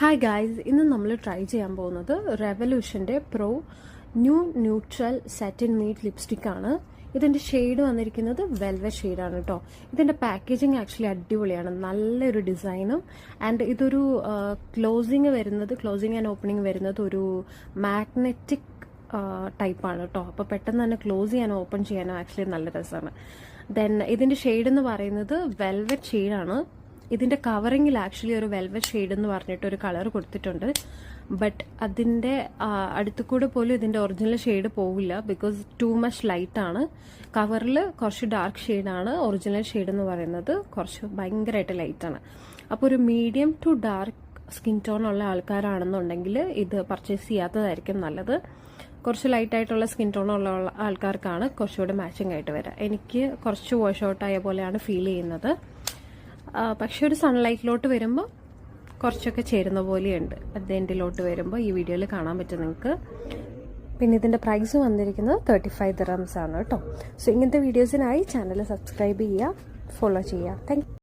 Hi guys, ഇന്ന് നമ്മൾ try ചെയ്യാൻ പോകുന്നത് റെവല്യൂഷൻ്റെ pro new neutral satin matte lipstick ആണ്. ഇതിൻ്റെ ഷെയ്ഡ് വന്നിരിക്കുന്നത് വെൽവെറ്റ് ഷെയ്ഡാണ് കേട്ടോ. ഇതിൻ്റെ പാക്കേജിങ് ആക്ച്വലി അടിപൊളിയാണ്, നല്ലൊരു ഡിസൈനും. ആൻഡ് ഇതൊരു ക്ലോസിങ് ആൻഡ് ഓപ്പണിങ് വരുന്നത് ഒരു മാഗ്നറ്റിക് ടൈപ്പാണ് കേട്ടോ. അപ്പോൾ പെട്ടെന്ന് തന്നെ ക്ലോസ് ചെയ്യാനോ ഓപ്പൺ ചെയ്യാനോ ആക്ച്വലി നല്ല രസമാണ്. ദെൻ ഇതിൻ്റെ ഷെയ്ഡ് എന്ന് പറയുന്നത് വെൽവെറ്റ് ഷെയ്ഡാണ്. ഇതിൻ്റെ കവറിങ്ങിൽ ആക്ച്വലി ഒരു വെൽവെറ്റ് ഷെയ്ഡ് എന്ന് പറഞ്ഞിട്ട് ഒരു കളർ കൊടുത്തിട്ടുണ്ട്. ബട്ട് അതിൻ്റെ അടുത്തുകൂടെ പോലും ഇതിൻ്റെ ഒറിജിനൽ ഷെയ്ഡ് പോവില്ല, ബിക്കോസ് ടു മച്ച് ലൈറ്റാണ്. കവറിൽ കുറച്ച് ഡാർക്ക് ഷെയ്ഡാണ്, ഒറിജിനൽ ഷെയ്ഡ് എന്ന് പറയുന്നത് കുറച്ച് ഭയങ്കരമായിട്ട് ലൈറ്റാണ്. അപ്പോൾ ഒരു medium to dark skin tone ഉള്ള ആൾക്കാരാണെന്നുണ്ടെങ്കിൽ ഇത് പർച്ചേസ് ചെയ്യാത്തതായിരിക്കും നല്ലത്. കുറച്ച് ലൈറ്റായിട്ടുള്ള സ്കിൻ ടോൺ ഉള്ള ആൾക്കാർക്കാണ് കുറച്ചുകൂടെ മാച്ചിങ് ആയിട്ട് വരിക. എനിക്ക് കുറച്ച് വാഷ് ഔട്ട് ആയ പോലെയാണ് ഫീൽ ചെയ്യുന്നത്. പക്ഷെ ഒരു സൺലൈറ്റിലോട്ട് വരുമ്പോൾ കുറച്ചൊക്കെ ചേരുന്ന പോലെയുണ്ട്. അത് എൻഡിലോട്ട് വരുമ്പോൾ ഈ വീഡിയോയിൽ കാണാൻ പറ്റും നിങ്ങൾക്ക്. പിന്നെ ഇതിൻ്റെ പ്രൈസ് വന്നിരിക്കുന്നത് 35 dirhams ആണ് കേട്ടോ. സോ ഇങ്ങനത്തെ വീഡിയോസിനായി ചാനൽ സബ്സ്ക്രൈബ് ചെയ്യുക, ഫോളോ ചെയ്യുക. താങ്ക്